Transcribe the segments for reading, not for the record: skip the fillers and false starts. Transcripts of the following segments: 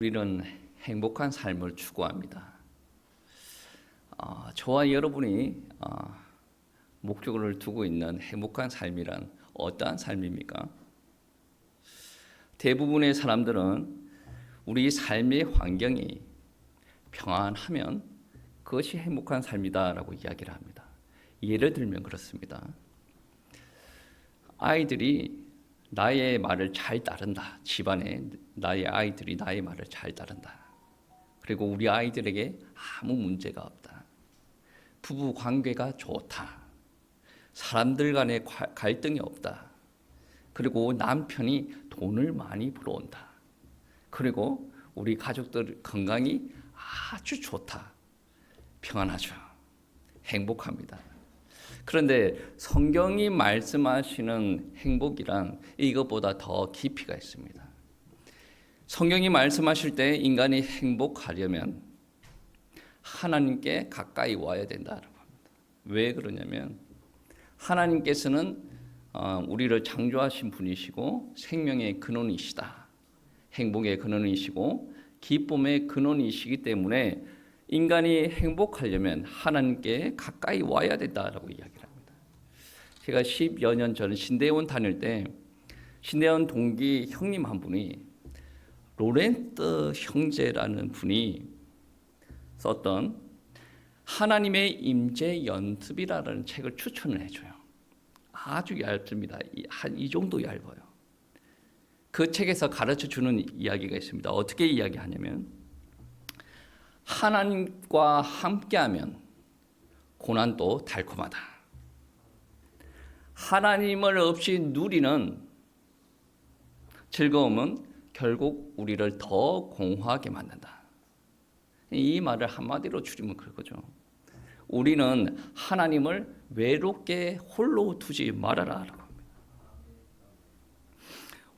우리는 행복한 삶을 추구합니다. 저와 여러분이 목적을 두고 있는 행복한 삶이란 어떠한 삶입니까? 대부분의 사람들은 우리 삶의 환경이 평안하면 그것이 행복한 삶이다라고 이야기를 합니다. 예를 들면 그렇습니다. 아이들이 나의 말을 잘 따른다. 집안에 나의 아이들이 나의 말을 잘 따른다. 그리고 우리 아이들에게 아무 문제가 없다. 부부 관계가 좋다. 사람들 간에 갈등이 없다. 그리고 남편이 돈을 많이 벌어온다. 그리고 우리 가족들 건강이 아주 좋다. 평안하죠. 행복합니다. 그런데 성경이 말씀하시는 행복이란 이것보다 더 깊이가 있습니다. 성경이 말씀하실 때 인간이 행복하려면 하나님께 가까이 와야 된다고 합니다. 왜 그러냐면 하나님께서는 우리를 창조하신 분이시고 생명의 근원이시다. 행복의 근원이시고 기쁨의 근원이시기 때문에 인간이 행복하려면 하나님께 가까이 와야 된다라고 이야기를 합니다. 제가 10여 년 전 신대원 다닐 때 신대원 동기 형님 한 분이 로렌트 형제라는 분이 썼던 하나님의 임재 연습이라는 책을 추천을 해줘요. 아주 얇습니다. 한 이 정도 얇아요. 그 책에서 가르쳐주는 이야기가 있습니다. 어떻게 이야기하냐면 하나님과 함께하면 고난도 달콤하다. 하나님을 없이 누리는 즐거움은 결국 우리를 더 공허하게 만든다. 이 말을 한마디로 줄이면 그거죠. 우리는 하나님을 외롭게 홀로 두지 말아라 라고 합니다.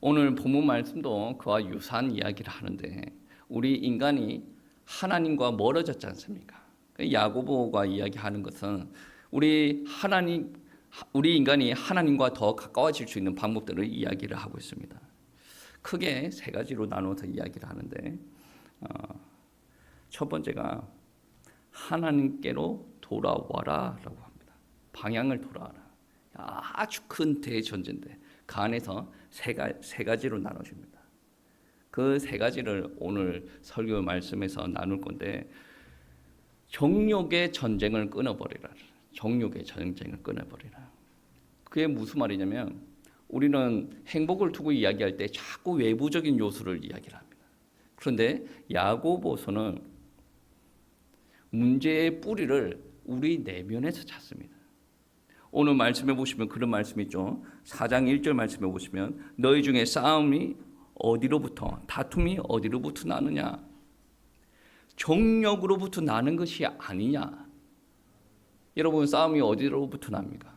오늘 본문 말씀도 그와 유사한 이야기를 하는데 우리 인간이 하나님과 멀어졌지 않습니까? 야고보가 이야기하는 것은 우리 인간이 하나님과 더 가까워질 수 있는 방법들을 이야기를 하고 있습니다. 크게 세 가지로 나눠서 이야기를 하는데 첫 번째가 하나님께로 돌아와라라고 합니다. 방향을 돌아와라. 아주 큰 대전제인데 그 안에서 세 가지로 나눠집니다. 그 세 가지를 오늘 설교 말씀에서 나눌 건데 정욕의 전쟁을 끊어버리라. 정욕의 전쟁을 끊어버리라. 그게 무슨 말이냐면 우리는 행복을 두고 이야기할 때 자꾸 외부적인 요소를 이야기를 합니다. 그런데 야고보서는 문제의 뿌리를 우리 내면에서 찾습니다. 오늘 말씀해 보시면 그런 말씀이 있죠. 4장 1절 말씀해 보시면 너희 중에 싸움이 어디로부터 다툼이 어디로부터 나느냐? 정욕으로부터 나는 것이 아니냐? 여러분 싸움이 어디로부터 납니까?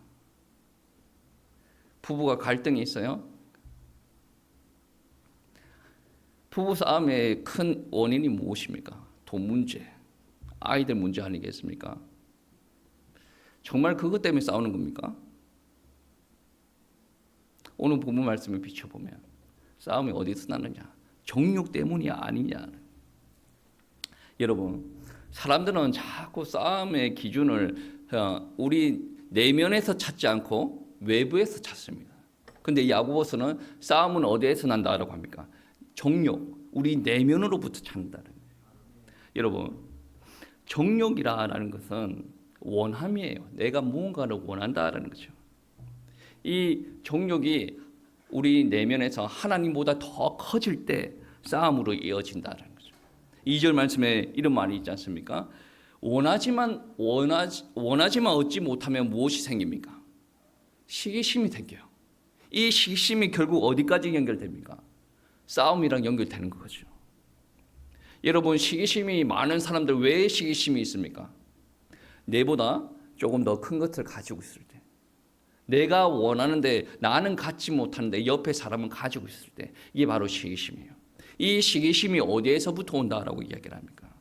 부부가 갈등이 있어요? 부부 싸움의 큰 원인이 무엇입니까? 돈 문제, 아이들 문제 아니겠습니까? 정말 그것 때문에 싸우는 겁니까? 오늘 본문 말씀을 비춰보면 싸움이 어디서 나느냐? 정욕 때문이 아니냐? 여러분, 사람들은 자꾸 싸움의 기준을 우리 내면에서 찾지 않고 외부에서 찾습니다. 근데 야고보서는 싸움은 어디에서 난다라고 합니까? 정욕, 우리 내면으로부터 찾는다는 거예요. 여러분, 정욕이라는 것은 원함이에요. 내가 무언가를 원한다라는 거죠. 이 정욕이 우리 내면에서 하나님보다 더 커질 때 싸움으로 이어진다는 거죠. 2절 말씀에 이런 말이 있지 않습니까? 원하지만 얻지 못하면 무엇이 생깁니까? 시기심이 생겨요. 이 시기심이 결국 어디까지 연결됩니까? 싸움이랑 연결되는 거죠. 여러분 시기심이 많은 사람들 왜 시기심이 있습니까? 내보다 조금 더 큰 것을 가지고 있을 때, 내가 원하는데 나는 갖지 못하는데 옆에 사람은 가지고 있을 때, 이게 바로 시기심이에요. 이 시기심이 어디에서부터 온다라고 이야기를 합니까?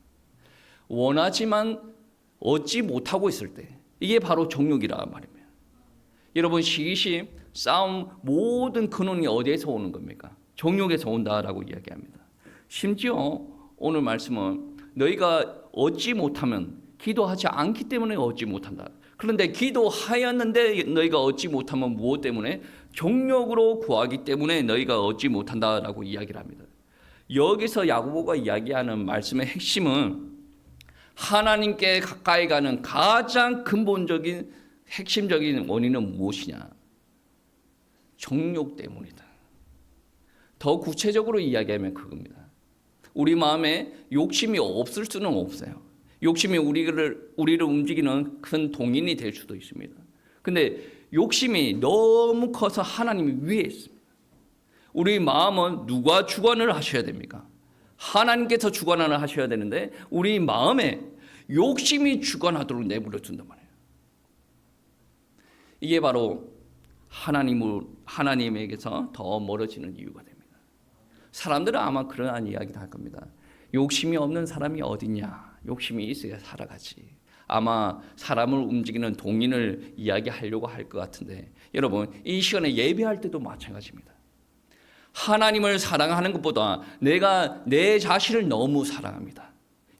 원하지만 얻지 못하고 있을 때, 이게 바로 정욕이라 말입니다. 여러분 시기심, 싸움 모든 근원이 어디에서 오는 겁니까? 정욕에서 온다라고 이야기합니다. 심지어 오늘 말씀은 너희가 얻지 못하면 기도하지 않기 때문에 얻지 못한다. 그런데 기도하였는데 너희가 얻지 못하면 무엇 때문에? 정욕으로 구하기 때문에 너희가 얻지 못한다라고 이야기를 합니다. 여기서 야고보가 이야기하는 말씀의 핵심은 하나님께 가까이 가는 가장 근본적인 핵심적인 원인은 무엇이냐? 정욕 때문이다. 더 구체적으로 이야기하면 그겁니다. 우리 마음에 욕심이 없을 수는 없어요. 욕심이 우리를 움직이는 큰 동인이 될 수도 있습니다. 근데 욕심이 너무 커서 하나님이 위에 있습니다. 우리 마음은 누가 주관을 하셔야 됩니까? 하나님께서 주관을 하셔야 되는데 우리 마음에 욕심이 주관하도록 내버려 둔단 말이에요. 이게 바로 하나님에게서 더 멀어지는 이유가 됩니다. 사람들은 아마 그러한 이야기를 할 겁니다. 욕심이 없는 사람이 어딨냐? 욕심이 있어야 살아가지. 아마 사람을 움직이는 동인을 이야기하려고 할 것 같은데 여러분 이 시간에 예배할 때도 마찬가지입니다. 하나님을 사랑하는 것보다 내가 내 자신을 너무 사랑합니다.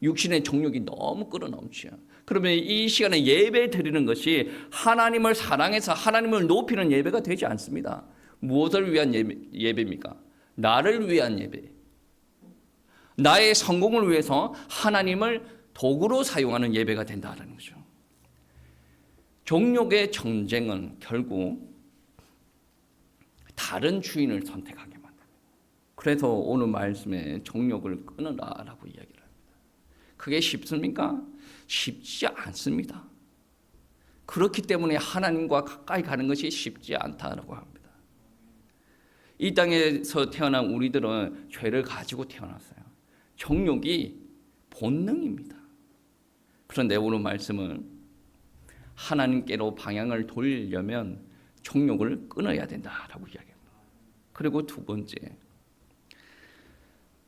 육신의 정욕이 너무 끌어넘치요. 그러면 이 시간에 예배 드리는 것이 하나님을 사랑해서 하나님을 높이는 예배가 되지 않습니다. 무엇을 위한 예배입니까? 나를 위한 예배. 나의 성공을 위해서 하나님을 도구로 사용하는 예배가 된다는 거죠. 정욕의 전쟁은 결국 다른 주인을 선택하게 만듭니다. 그래서 오늘 말씀에 정욕을 끊으라라고 이야기를 합니다. 그게 쉽습니까? 쉽지 않습니다. 그렇기 때문에 하나님과 가까이 가는 것이 쉽지 않다라고 합니다. 이 땅에서 태어난 우리들은 죄를 가지고 태어났어요. 정욕이 본능입니다. 그런데 오늘 말씀은 하나님께로 방향을 돌리려면 정욕을 끊어야 된다라고 이야기합니다. 그리고 두 번째,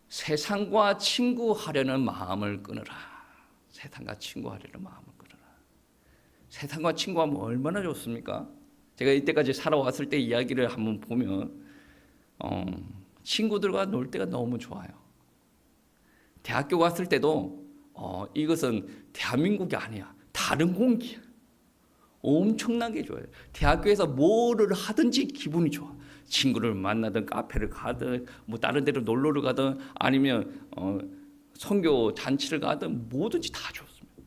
세상과 친구하려는 마음을 끊으라. 세상과 친구하려는 마음을 끊으라. 세상과 친구하면 얼마나 좋습니까? 제가 이때까지 살아왔을 때 이야기를 한번 보면 친구들과 놀 때가 너무 좋아요. 대학교 갔을 때도 이것은 대한민국이 아니야. 다른 공기야. 엄청나게 좋아요. 대학교에서 뭐를 하든지 기분이 좋아. 친구를 만나든 카페를 가든 뭐 다른 데로 놀러를 가든 아니면 선교 잔치를 가든 뭐든지 다 좋습니다.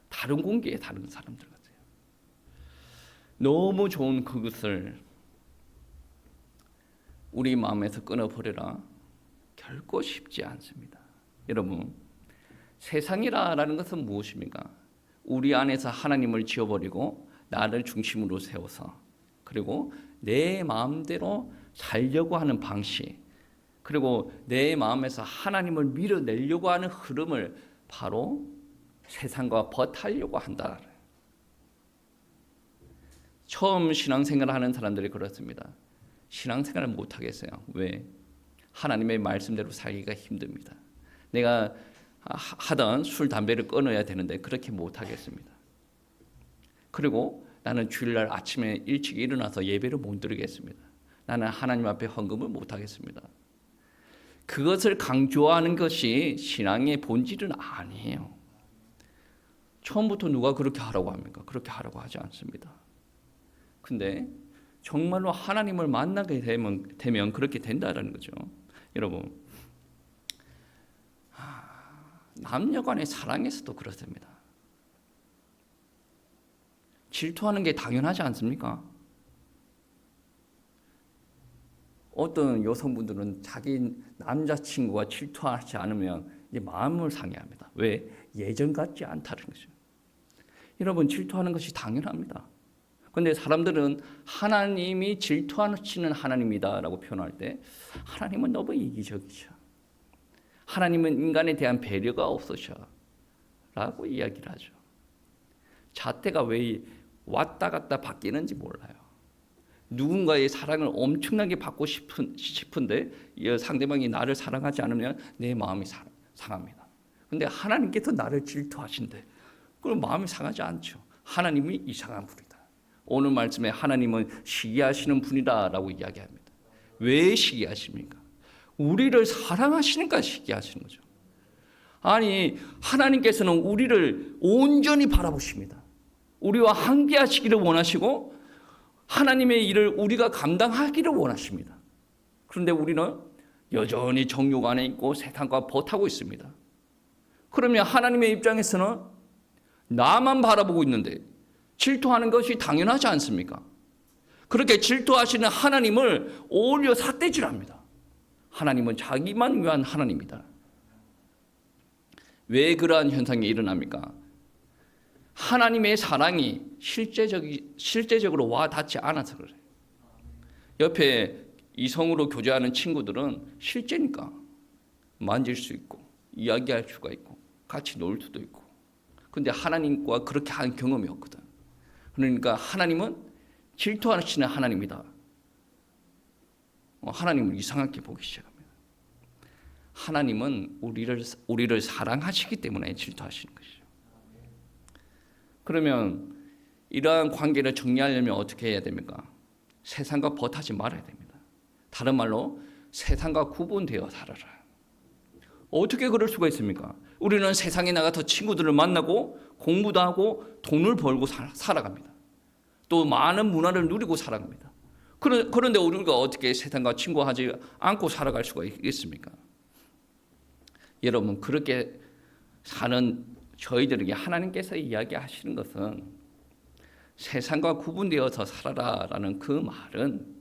다른 공기에 다른 사람들 같아요. 너무 좋은 그것을 우리 마음에서 끊어버려라. 결코 쉽지 않습니다. 여러분, 세상이라는 것은 무엇입니까? 우리 안에서 하나님을 지워버리고 나를 중심으로 세워서 그리고 내 마음대로 살려고 하는 방식 그리고 내 마음에서 하나님을 밀어내려고 하는 흐름을 바로 세상과 버타려고 한다. 처음 신앙생활을 하는 사람들이 그렇습니다. 신앙생활을 못하겠어요. 왜? 하나님의 말씀대로 살기가 힘듭니다. 내가 하던 술, 담배를 끊어야 되는데 그렇게 못하겠습니다. 그리고 나는 주일날 아침에 일찍 일어나서 예배를 못 드리겠습니다. 나는 하나님 앞에 헌금을 못하겠습니다. 그것을 강조하는 것이 신앙의 본질은 아니에요. 처음부터 누가 그렇게 하라고 합니까? 그렇게 하라고 하지 않습니다. 근데 정말로 하나님을 만나게 되면 그렇게 된다는 거죠. 여러분, 남녀 간의 사랑에서도 그렇습니다. 질투하는 게 당연하지 않습니까? 어떤 여성분들은 자기 남자친구가 질투하지 않으면 이제 마음을 상해합니다. 왜? 예전 같지 않다는 거죠. 여러분, 질투하는 것이 당연합니다. 그런데 사람들은 하나님이 질투하시는 하나님이다라고 표현할 때 하나님은 너무 이기적이죠. 하나님은 인간에 대한 배려가 없으셔 라고 이야기를 하죠. 잣대가 왜 왔다 갔다 바뀌는지 몰라요. 누군가의 사랑을 엄청나게 받고 싶은데 상대방이 나를 사랑하지 않으면 내 마음이 상합니다. 그런데 하나님께서 나를 질투하신대. 그럼 마음이 상하지 않죠. 하나님이 이상한 분이다. 오늘 말씀에 하나님은 시기하시는 분이다라고 이야기합니다. 왜 시기하십니까? 우리를 사랑하시니까 시기하시는 거죠. 아니, 하나님께서는 우리를 온전히 바라보십니다. 우리와 함께하시기를 원하시고 하나님의 일을 우리가 감당하기를 원하십니다. 그런데 우리는 여전히 정욕 안에 있고 세상과 버타고 있습니다. 그러면 하나님의 입장에서는 나만 바라보고 있는데 질투하는 것이 당연하지 않습니까? 그렇게 질투하시는 하나님을 오히려 삿대질합니다. 하나님은 자기만 위한 하나님이다. 왜 그러한 현상이 일어납니까? 하나님의 사랑이 실제적으로 와 닿지 않아서 그래요. 옆에 이성으로 교제하는 친구들은 실제니까 만질 수 있고 이야기할 수가 있고 같이 놀 수도 있고. 근데 하나님과 그렇게 한 경험이 없거든. 그러니까 하나님은 질투하시는 하나님이다. 하나님을 이상하게 보기 시작합니다. 하나님은 우리를 사랑하시기 때문에 질투하시는 것이죠. 그러면 이러한 관계를 정리하려면 어떻게 해야 됩니까? 세상과 버타지 말아야 됩니다. 다른 말로 세상과 구분되어 살아라. 어떻게 그럴 수가 있습니까? 우리는 세상에 나가서 친구들을 만나고 공부도 하고 돈을 벌고 살아갑니다. 또 많은 문화를 누리고 살아갑니다. 그런데 우리가 어떻게 세상과 친구하지 않고 살아갈 수가 있겠습니까? 여러분, 그렇게 사는 저희들에게 하나님께서 이야기하시는 것은 세상과 구분되어서 살아라라는 그 말은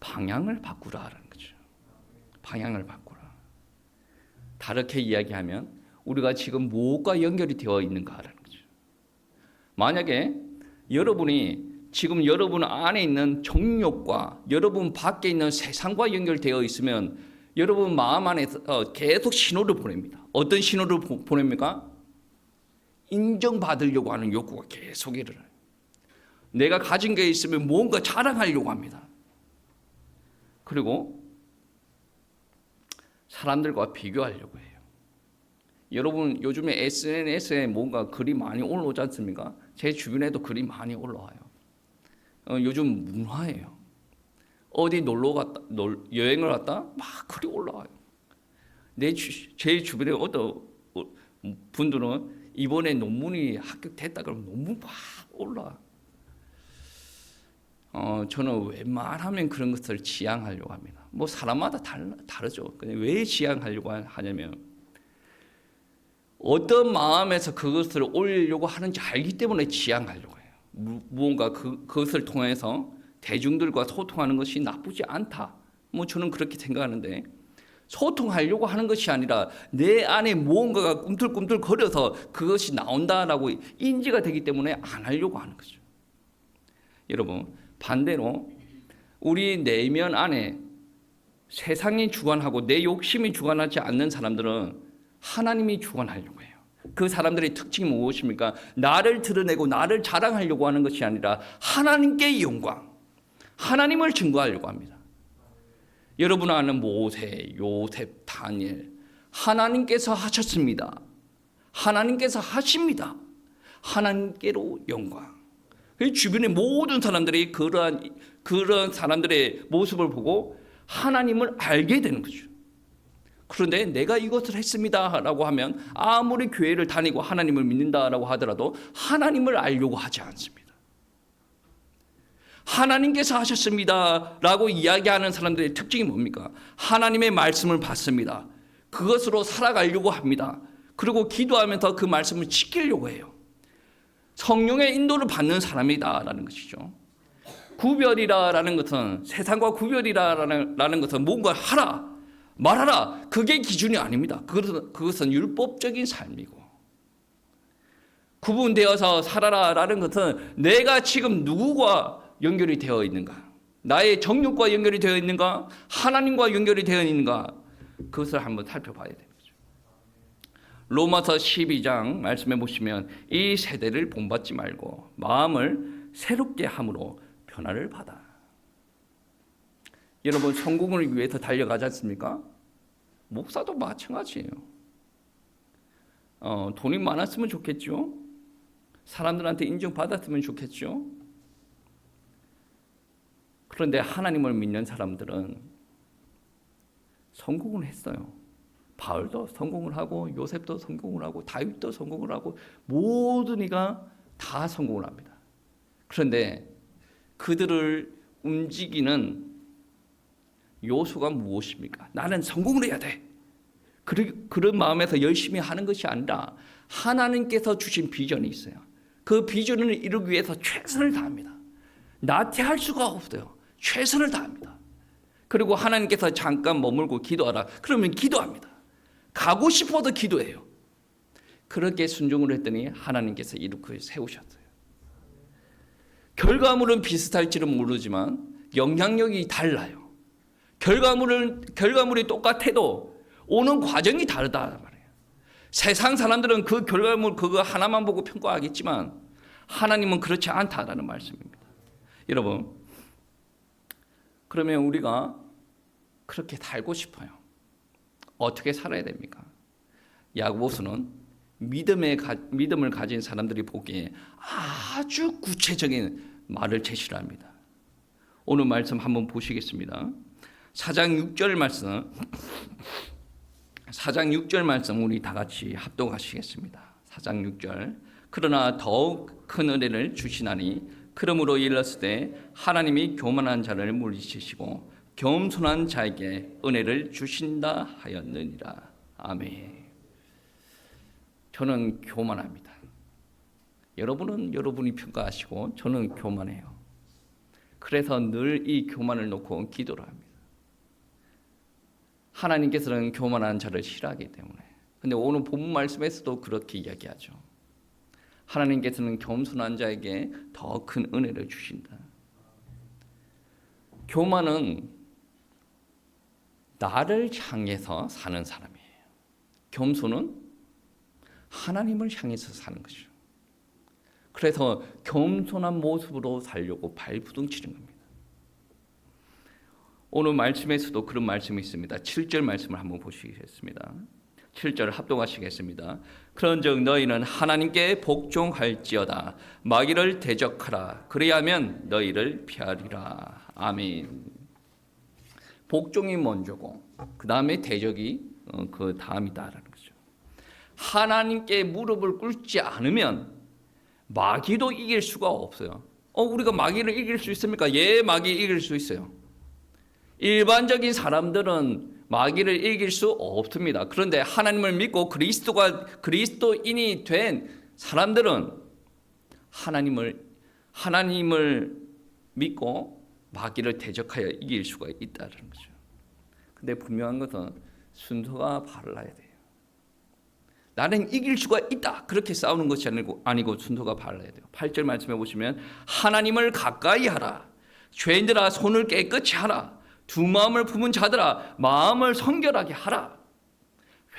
방향을 바꾸라라는 거죠. 방향을 바꾸라. 다르게 이야기하면 우리가 지금 무엇과 연결이 되어 있는가라는 거죠. 만약에 여러분이 지금 여러분 안에 있는 정욕과 여러분 밖에 있는 세상과 연결되어 있으면 여러분 마음 안에서 계속 신호를 보냅니다. 어떤 신호를 보냅니까? 인정받으려고 하는 욕구가 계속 일어나요. 내가 가진 게 있으면 뭔가 자랑하려고 합니다. 그리고 사람들과 비교하려고 해요. 여러분 요즘에 SNS에 뭔가 글이 많이 올라오지 않습니까? 제 주변에도 글이 많이 올라와요. 요즘 문화예요. 어디 놀러 갔다, 여행을 갔다 막 글이 올라와요. 제 주변에 어떤 분들은 이번에 논문이 합격됐다 그러면 논문 막 올라와. 저는 웬만하면 그런 것을 지양하려고 합니다. 뭐 사람마다 다르죠. 근데 왜 지양하려고 하냐면 어떤 마음에서 그것을 올리려고 하는지 알기 때문에 지양하려고 해요. 무언가 그것을 통해서 대중들과 소통하는 것이 나쁘지 않다. 뭐 저는 그렇게 생각하는데 소통하려고 하는 것이 아니라 내 안에 무언가가 꿈틀꿈틀 거려서 그것이 나온다라고 인지가 되기 때문에 안 하려고 하는 거죠. 여러분, 반대로 우리 내면 안에 세상이 주관하고 내 욕심이 주관하지 않는 사람들은 하나님이 주관하려고 해요. 그 사람들의 특징이 무엇입니까? 나를 드러내고 나를 자랑하려고 하는 것이 아니라 하나님께 영광, 하나님을 증거하려고 합니다. 여러분 아는 모세, 요셉, 다니엘, 하나님께서 하셨습니다. 하나님께서 하십니다. 하나님께로 영광. 주변의 모든 사람들이 그런 사람들의 모습을 보고 하나님을 알게 되는 거죠. 그런데 내가 이것을 했습니다라고 하면 아무리 교회를 다니고 하나님을 믿는다라고 하더라도 하나님을 알려고 하지 않습니다. 하나님께서 하셨습니다라고 이야기하는 사람들의 특징이 뭡니까? 하나님의 말씀을 받습니다. 그것으로 살아가려고 합니다. 그리고 기도하면서 그 말씀을 지키려고 해요. 성령의 인도를 받는 사람이다라는 것이죠. 구별이라는 것은 세상과 구별이라는 것은 뭔가 하라, 말하라, 그게 기준이 아닙니다. 그것은 율법적인 삶이고 구분되어서 살아라라는 것은 내가 지금 누구와 연결이 되어 있는가, 나의 정욕과 연결이 되어 있는가, 하나님과 연결이 되어 있는가, 그것을 한번 살펴봐야 됩니다. 로마서 12장 말씀해 보시면 이 세대를 본받지 말고 마음을 새롭게 함으로 변화를 받아. 여러분 성공을 위해서 달려가지 않습니까? 목사도 마찬가지예요. 돈이 많았으면 좋겠죠. 사람들한테 인정받았으면 좋겠죠. 그런데 하나님을 믿는 사람들은 성공을 했어요. 바울도 성공을 하고 요셉도 성공을 하고 다윗도 성공을 하고 모든 이가 다 성공을 합니다. 그런데 그들을 움직이는 요소가 무엇입니까? 나는 성공을 해야 돼. 그런 마음에서 열심히 하는 것이 아니라 하나님께서 주신 비전이 있어요. 그 비전을 이루기 위해서 최선을 다합니다. 나태할 수가 없어요. 최선을 다합니다. 그리고 하나님께서 잠깐 머물고 기도하라. 그러면 기도합니다. 가고 싶어도 기도해요. 그렇게 순종을 했더니 하나님께서 이렇게 세우셨어요. 결과물은 비슷할지는 모르지만 영향력이 달라요. 결과물이 똑같아도 오는 과정이 다르다 말이에요. 세상 사람들은 그 결과물 그거 하나만 보고 평가하겠지만 하나님은 그렇지 않다라는 말씀입니다. 여러분, 그러면 우리가 그렇게 살고 싶어요. 어떻게 살아야 됩니까? 야고보서는 믿음을 가진 사람들이 보기에 아주 구체적인 말을 제시를 합니다. 오늘 말씀 한번 보시겠습니다. 4장 6절 말씀 우리 다 같이 합독하시겠습니다. 4장 6절. 그러나 더욱 큰 은혜를 주시나니 그러므로 일렀을 때 하나님이 교만한 자를 물리치시고 겸손한 자에게 은혜를 주신다 하였느니라. 아멘. 저는 교만합니다. 여러분은 여러분이 평가하시고 저는 교만해요. 그래서 늘 이 교만을 놓고 기도를 합니다. 하나님께서는 교만한 자를 싫어하기 때문에. 근데 오늘 본문 말씀에서도 그렇게 이야기하죠. 하나님께서는 겸손한 자에게 더 큰 은혜를 주신다. 교만은 나를 향해서 사는 사람이에요. 겸손은 하나님을 향해서 사는 것이죠. 그래서 겸손한 모습으로 살려고 발부둥치는 겁니다. 오늘 말씀에서도 그런 말씀이 있습니다. 7절 말씀을 한번 보시겠습니다. 7절 합독하시겠습니다. 그런즉 너희는 하나님께 복종할지어다. 마귀를 대적하라. 그리하면 너희를 피하리라. 아멘. 복종이 먼저고 그 다음에 대적이 그 다음이다라는 거죠. 하나님께 무릎을 꿇지 않으면 마귀도 이길 수가 없어요. 우리가 마귀를 이길 수 있습니까? 예, 마귀 이길 수 있어요. 일반적인 사람들은 마귀를 이길 수 없습니다. 그런데 하나님을 믿고 그리스도인이 된 사람들은 하나님을 믿고 마귀를 대적하여 이길 수가 있다는 거죠. 근데 분명한 것은 순서가 발라야 돼요. 나는 이길 수가 있다. 그렇게 싸우는 것이 아니고 순서가 발라야 돼요. 8절 말씀해 보시면 하나님을 가까이 하라. 죄인들아 손을 깨끗이 하라. 두 마음을 품은 자들아 마음을 성결하게 하라.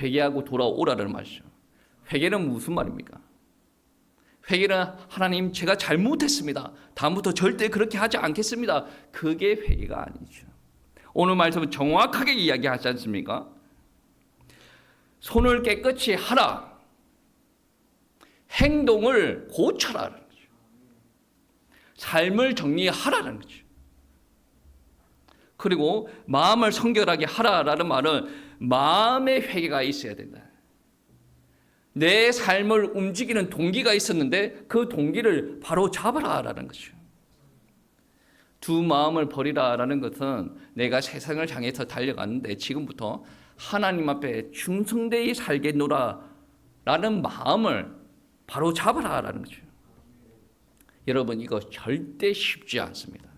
회개하고 돌아오라는 말이죠. 회개는 무슨 말입니까? 회개는 하나님 제가 잘못했습니다. 다음부터 절대 그렇게 하지 않겠습니다. 그게 회개가 아니죠. 오늘 말씀은 정확하게 이야기하지 않습니까? 손을 깨끗이 하라. 행동을 고쳐라는 거죠. 삶을 정리하라는 거죠. 그리고 마음을 성결하게 하라라는 말은 마음의 회개가 있어야 된다. 내 삶을 움직이는 동기가 있었는데 그 동기를 바로 잡아라라는 거죠. 두 마음을 버리라라는 것은 내가 세상을 향해서 달려갔는데 지금부터 하나님 앞에 충성되이 살겠노라라는 마음을 바로 잡아라라는 거죠. 여러분 이거 절대 쉽지 않습니다.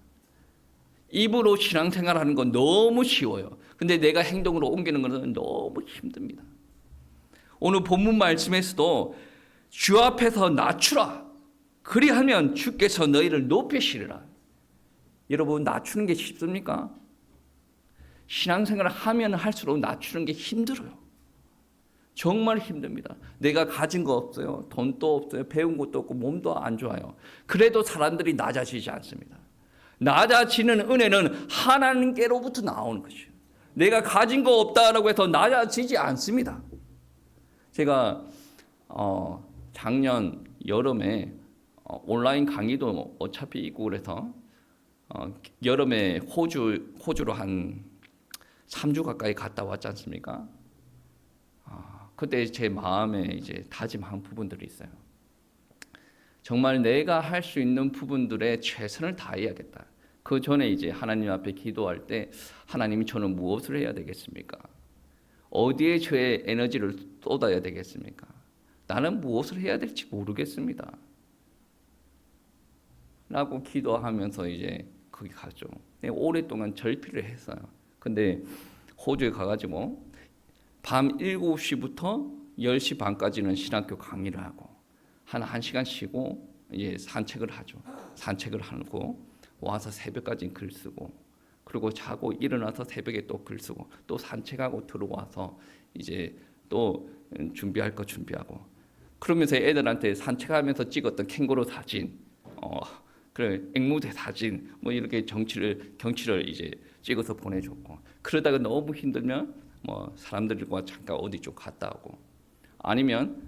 입으로 신앙생활하는 건 너무 쉬워요. 근데 내가 행동으로 옮기는 것은 너무 힘듭니다. 오늘 본문 말씀에서도 주 앞에서 낮추라. 그리하면 주께서 너희를 높이시리라. 여러분 낮추는 게 쉽습니까? 신앙생활을 하면 할수록 낮추는 게 힘들어요. 정말 힘듭니다. 내가 가진 거 없어요. 돈도 없어요. 배운 것도 없고 몸도 안 좋아요. 그래도 사람들이 낮아지지 않습니다. 낮아지는 은혜는 하나님께로부터 나오는 것이에요. 내가 가진 거 없다라고 해서 낮아지지 않습니다. 제가 작년 여름에 온라인 강의도 어차피 있고 그래서 여름에 호주로 한 3주 가까이 갔다 왔지 않습니까? 그때 제 마음에 이제 다짐한 부분들이 있어요. 정말 내가 할 수 있는 부분들에 최선을 다해야겠다. 그 전에 이제 하나님 앞에 기도할 때 하나님이 저는 무엇을 해야 되겠습니까? 어디에 저의 에너지를 쏟아야 되겠습니까? 나는 무엇을 해야 될지 모르겠습니다. 라고 기도하면서 이제 거기 갔죠. 오랫동안 절필을 했어요. 근데 호주에 가가지고 밤 7시부터 10시 반까지는 신학교 강의를 하고 한 1시간 쉬고 이제 산책을 하죠. 산책을 하고 와서 새벽까지 글 쓰고 그리고 자고 일어나서 새벽에 또 글 쓰고 또 산책하고 들어와서 이제 또 준비할 거 준비하고 그러면서 애들한테 산책하면서 찍었던 캥거루 사진 그래 앵무새 사진 뭐 이렇게 경치를 이제 찍어서 보내줬고 그러다가 너무 힘들면 뭐 사람들과 잠깐 어디 좀 갔다 오고 아니면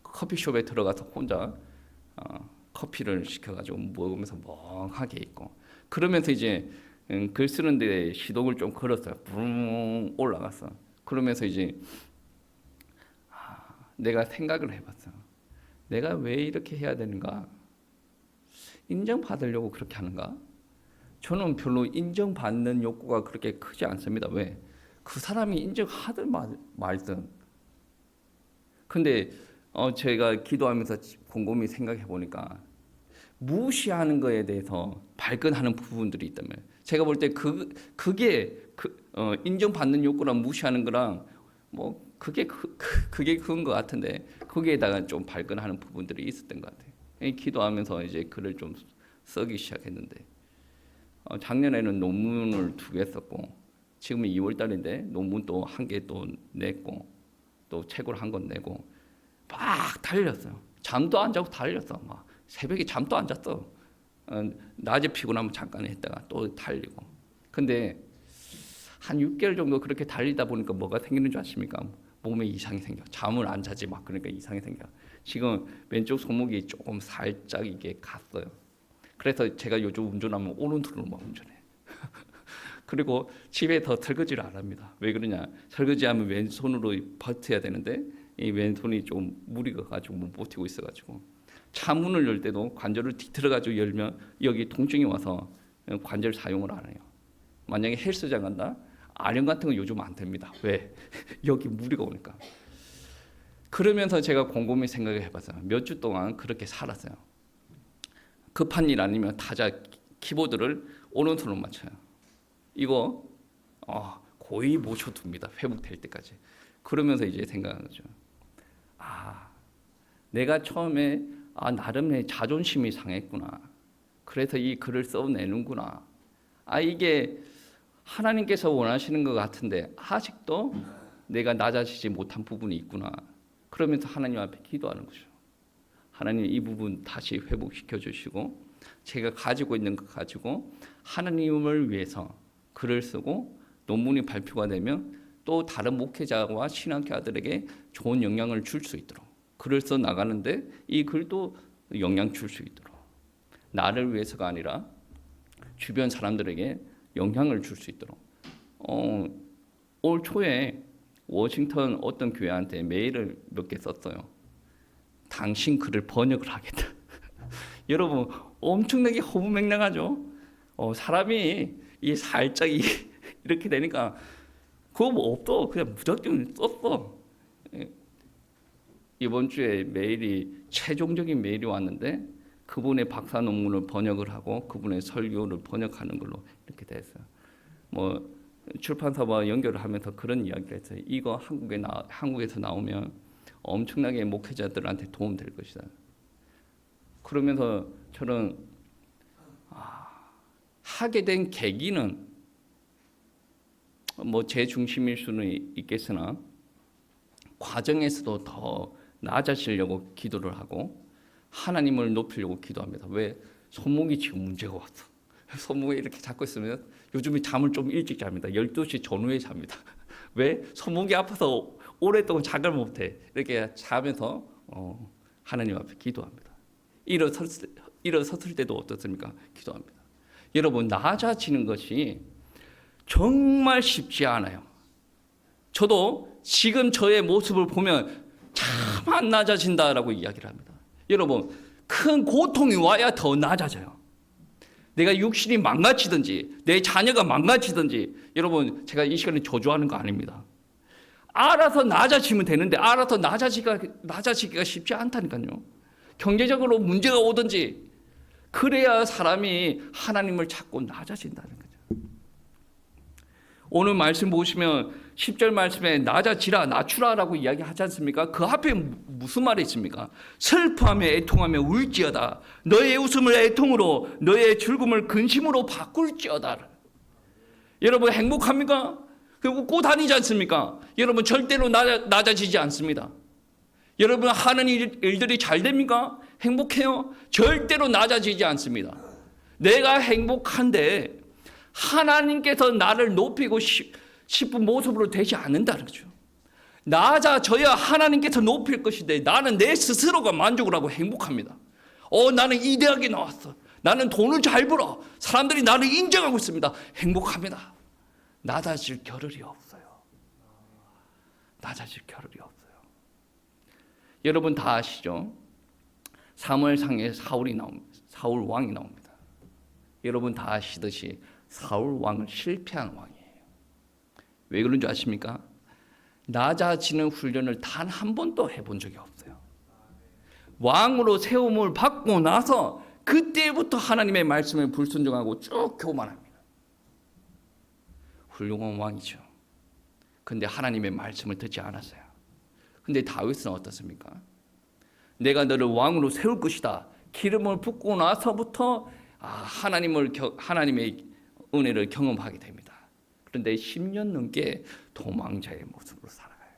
커피숍에 들어가서 혼자 커피를 시켜가지고 먹으면서 멍하게 있고 그러면서 이제 글 쓰는데 시동을 좀 걸었어요. 붕 올라갔어. 그러면서 이제 내가 생각을 해봤어. 내가 왜 이렇게 해야 되는가? 인정받으려고 그렇게 하는가? 저는 별로 인정받는 욕구가 그렇게 크지 않습니다. 왜? 그 사람이 인정하든 말든. 근데 제가 기도하면서 곰곰이 생각해 보니까 무시하는 거에 대해서 발끈하는 부분들이 있다면 제가 볼 때 그게 인정받는 욕구랑 무시하는 거랑 뭐 그게 그건 것 같은데 거기에다가 좀 발끈하는 부분들이 있었던 것 같아요. 기도하면서 이제 글을 좀 쓰기 시작했는데 작년에는 논문을 2개 썼고 지금은 2월 달인데 논문 또 1개 또 냈고 또 책을 1권 내고 막 달렸어요. 잠도 안 자고 달렸어. 막 새벽에 잠도 안 잤어. 낮에 피곤하면 잠깐 했다가 또 달리고. 근데 한 6개월 정도 그렇게 달리다 보니까 뭐가 생기는 줄 아십니까? 몸에 이상이 생겨. 잠을 안 자지 막 그러니까 이상이 생겨. 지금 왼쪽 손목이 조금 살짝 이게 갔어요. 그래서 제가 요즘 운전하면 오른손으로만 운전해. 그리고 집에서 설거지를 안 합니다. 왜 그러냐? 설거지하면 왼손으로 버텨야 되는데 이 왼손이 좀 무리가 가지고 못 버티고 있어가지고 차 문을 열 때도 관절을 뒤틀어가지고 열면 여기 통증이 와서 관절 사용을 안 해요. 만약에 헬스장 간다? 아령 같은 거 요즘 안 됩니다. 왜? 여기 무리가 오니까. 그러면서 제가 곰곰이 생각을 해봤어요. 몇 주 동안 그렇게 살았어요. 급한 일 아니면 타자 키보드를 오른손으로 맞춰요. 이거 거의 모셔둡니다. 회복될 때까지. 그러면서 이제 생각하는 거죠. 내가 처음에 나름의 자존심이 상했구나. 그래서 이 글을 써내는구나. 이게 하나님께서 원하시는 것 같은데 아직도 내가 낮아지지 못한 부분이 있구나. 그러면서 하나님 앞에 기도하는 거죠. 하나님 이 부분 다시 회복시켜 주시고 제가 가지고 있는 것 가지고 하나님을 위해서 글을 쓰고 논문이 발표가 되면 또 다른 목회자와 신학자들에게 좋은 영향을 줄 수 있도록 글을 써 나가는데 이 글도 영향 줄 수 있도록 나를 위해서가 아니라 주변 사람들에게 영향을 줄 수 있도록 올 초에 워싱턴 어떤 교회한테 메일을 몇 개 썼어요. 당신 글을 번역을 하겠다. 여러분 엄청나게 허무맹랑하죠. 사람이 이 살짝 이렇게 되니까 그거 뭐 없어. 그냥 무작정 썼어. 이번 주에 메일이 최종적인 메일이 왔는데 그분의 박사 논문을 번역을 하고 그분의 설교를 번역하는 걸로 이렇게 됐어요. 뭐 출판사와 연결을 하면서 그런 이야기를 했어요. 이거 한국에서 나오면 엄청나게 목회자들한테 도움 될 것이다. 그러면서 저는 하게 된 계기는 뭐 제 중심일 수는 있겠으나 과정에서도 더 나아지려고 기도를 하고 하나님을 높이려고 기도합니다. 왜? 손목이 지금 문제가 왔어. 손목에 이렇게 잡고 있으면 요즘에 잠을 좀 일찍 잡니다. 12시 전후에 잡니다. 왜? 손목이 아파서 오랫동안 잠을 못해. 이렇게 자면서 하나님 앞에 기도합니다. 일어섰을 때도 어떻습니까? 기도합니다. 여러분 낮아지는 것이 정말 쉽지 않아요. 저도 지금 저의 모습을 보면 참 안 낮아진다라고 이야기를 합니다. 여러분, 큰 고통이 와야 더 낮아져요. 내가 육신이 망가지든지 내 자녀가 망가지든지, 여러분, 제가 이 시간에 저주하는 거 아닙니다. 알아서 낮아지면 되는데 알아서 낮아지기가 쉽지 않다니까요. 경제적으로 문제가 오든지 그래야 사람이 하나님을 찾고 낮아진다는 거죠. 오늘 말씀 보시면 10절 말씀에 낮아지라 낮추라라고 이야기하지 않습니까? 그 앞에 무슨 말이 있습니까? 슬퍼하며 애통하며 울지어다. 너의 웃음을 애통으로 너의 즐거움을 근심으로 바꿀지어다. 여러분 행복합니까? 웃고 다니지 않습니까? 여러분 절대로 낮아지지 않습니다. 여러분 하는 일들이 잘 됩니까? 행복해요? 절대로 낮아지지 않습니다. 내가 행복한데 하나님께서 나를 높이고 싶은 모습으로 되지 않는다는 거죠. 낮아져야 하나님께서 높일 것인데 나는 내 스스로가 만족을 하고 행복합니다. 나는 이 대학에 나왔어. 나는 돈을 잘 벌어. 사람들이 나를 인정하고 있습니다. 행복합니다. 낮아질 겨를이 없어요. 낮아질 겨를이 없어요. 여러분 다 아시죠? 사무엘상에 사울 왕이 나옵니다. 여러분 다 아시듯이 사울 왕은 실패한 왕이에요. 왜 그런 줄 아십니까? 낮아지는 훈련을 단 한 번도 해본 적이 없어요. 왕으로 세움을 받고 나서 그때부터 하나님의 말씀에 불순종하고 쭉 교만합니다. 훌륭한 왕이죠. 근데 하나님의 말씀을 듣지 않았어요. 근데 다윗은 어떻습니까? 내가 너를 왕으로 세울 것이다. 기름을 붓고 나서부터 하나님의 은혜를 경험하게 됩니다. 그런데 10년 넘게 도망자의 모습으로 살아가요.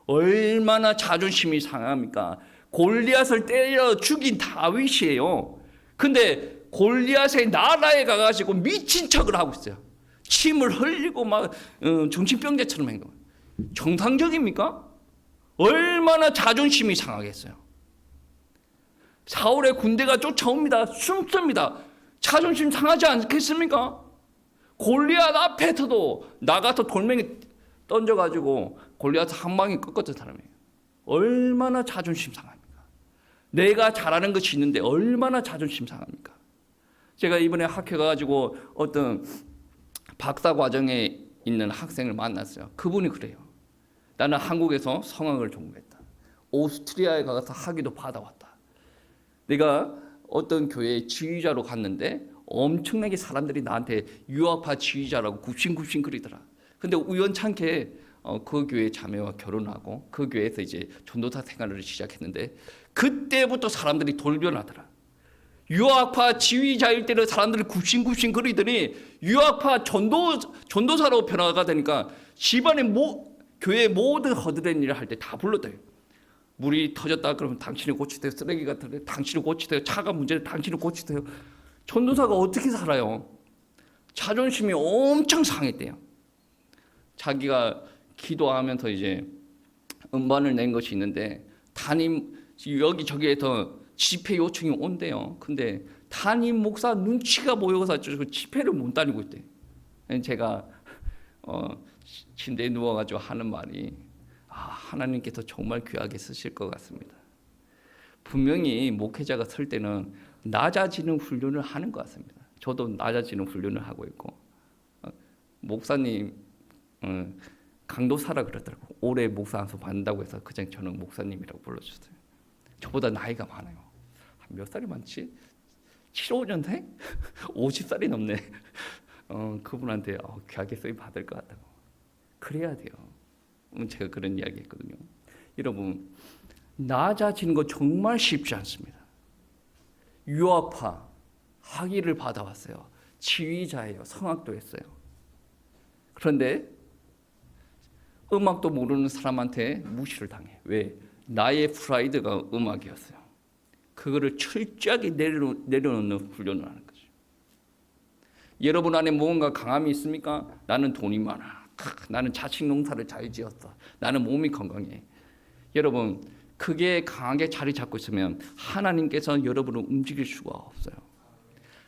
얼마나 자존심이 상합니까? 골리앗을 때려 죽인 다윗이에요. 근데 골리앗의 나라에 가가지고 미친 척을 하고 있어요. 침을 흘리고 막 정신병자처럼 한 거예요. 정상적입니까? 얼마나 자존심이 상하겠어요. 사울의 군대가 쫓아옵니다. 숨습니다. 자존심 상하지 않겠습니까? 골리앗 앞에서도 나가서 돌멩이 던져가지고 골리앗 한 방에 꺾었던 사람이에요. 얼마나 자존심 상합니까? 내가 잘하는 것이 있는데 얼마나 자존심 상합니까? 제가 이번에 학교 가가지고 어떤 박사 과정에 있는 학생을 만났어요. 그분이 그래요. 나는 한국에서 성악을 전공했다. 오스트리아에 가서 학위도 받아왔다. 내가 어떤 교회의 지휘자로 갔는데 엄청나게 사람들이 나한테 유학파 지휘자라고 굽신굽신 거리더라. 근데 우연찮게 그 교회 자매와 결혼하고 그 교회에서 이제 전도사 생활을 시작했는데 그때부터 사람들이 돌변하더라. 유학파 지휘자일 때는 사람들이 굽신굽신 거리더니 유학파 전도사로 변화가 되니까 집안의 교회 모든 허드렛 일을 할 때 다 불러대요. 물이 터졌다 그러면 당신이 고치세요. 쓰레기 같은데 당신이 고치세요. 차가 문제는 당신이 고치세요. 전도사가 어떻게 살아요? 자존심이 엄청 상했대요. 자기가 기도하면서 이제 음반을 낸 것이 있는데 담임 여기저기에서 집회 요청이 온대요. 근데 담임 목사 눈치가 보여서 집회를 못 다니고 있대. 제가 침대에 누워가지고 하는 말이 하나님께서 정말 귀하게 쓰실 것 같습니다. 분명히 목회자가 설 때는 낮아지는 훈련을 하는 것 같습니다. 저도 낮아지는 훈련을 하고 있고 목사님 강도사라 그러더라고. 올해 목사 안수 받는다고 해서 그냥 저는 목사님이라고 불러주셨어요. 저보다 나이가 많아요. 몇 살이 많지? 75년생? 50살이 넘네. 그분한테 귀하게 쓰임 받을 것 같다고. 그래야 돼요. 제가 그런 이야기 했거든요. 여러분 낮아지는 거 정말 쉽지 않습니다. 유학파 학위를 받아왔어요. 지휘자예요. 성악도 했어요. 그런데 음악도 모르는 사람한테 무시를 당해. 왜? 나의 프라이드가 음악이었어요. 그거를 철저하게 내려놓는 훈련을 하는 거죠. 여러분 안에 무언가 강함이 있습니까? 나는 돈이 많아. 나는 자식 농사를 잘 지었어. 나는 몸이 건강해. 여러분 그게 강하게 자리 잡고 있으면 하나님께서 여러분을 움직일 수가 없어요.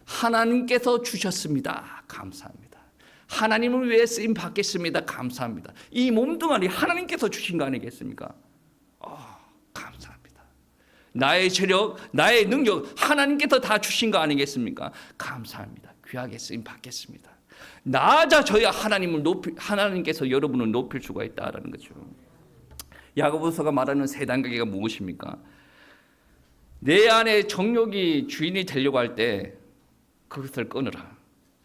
하나님께서 주셨습니다. 감사합니다. 하나님을 위해 쓰임 받겠습니다. 감사합니다. 이 몸뚱아리 하나님께서 주신 거 아니겠습니까? 감사합니다. 나의 체력, 나의 능력 하나님께서 다 주신 거 아니겠습니까? 감사합니다. 귀하게 쓰임 받겠습니다. 낮아져야 하나님께서 여러분을 높일 수가 있다라는 거죠. 야고보서가 말하는 세 단계가 무엇입니까? 내 안에 정욕이 주인이 되려고 할 때 그것을 끊으라.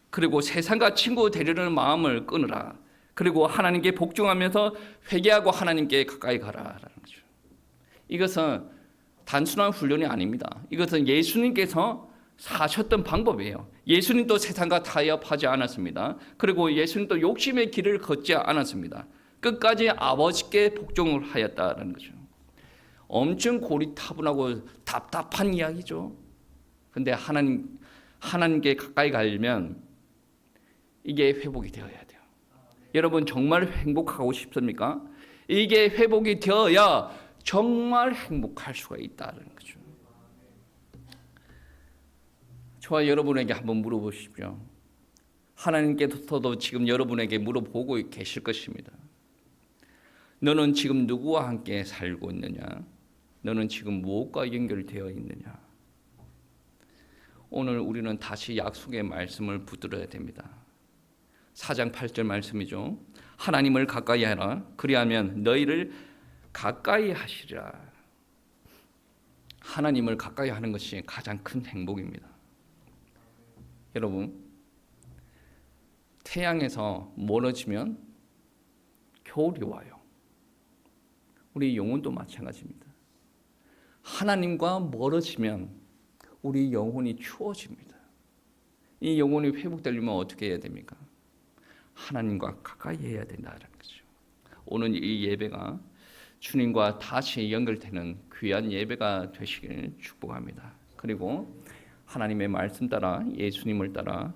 그리고 세상과 친구 되려는 마음을 끊으라. 그리고 하나님께 복종하면서 회개하고 하나님께 가까이 가라라는 거죠. 이것은 단순한 훈련이 아닙니다. 이것은 예수님께서 사셨던 방법이에요. 예수님도 세상과 타협하지 않았습니다. 그리고 예수님도 욕심의 길을 걷지 않았습니다. 끝까지 아버지께 복종을 하였다는 거죠. 엄청 고리타분하고 답답한 이야기죠. 근데 하나님께 가까이 가려면 이게 회복이 되어야 돼요. 여러분 정말 행복하고 싶습니까? 이게 회복이 되어야 정말 행복할 수가 있다는 거죠. 저와 여러분에게 한번 물어보십시오. 하나님께서도 지금 여러분에게 물어보고 계실 것입니다. 너는 지금 누구와 함께 살고 있느냐? 너는 지금 무엇과 연결되어 있느냐? 오늘 우리는 다시 약속의 말씀을 붙들어야 됩니다. 4장 8절 말씀이죠. 하나님을 가까이 하라. 그리하면 너희를 가까이 하시리라. 하나님을 가까이 하는 것이 가장 큰 행복입니다. 여러분, 태양에서 멀어지면 겨울이 와요. 우리 영혼도 마찬가지입니다. 하나님과 멀어지면 우리 영혼이 추워집니다. 이 영혼이 회복되려면 어떻게 해야 됩니까? 하나님과 가까이 해야 된다는 거죠. 오늘 이 예배가 주님과 다시 연결되는 귀한 예배가 되시길 축복합니다. 그리고 하나님의 말씀 따라 예수님을 따라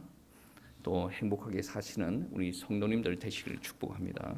또 행복하게 사시는 우리 성도님들 되시길 축복합니다.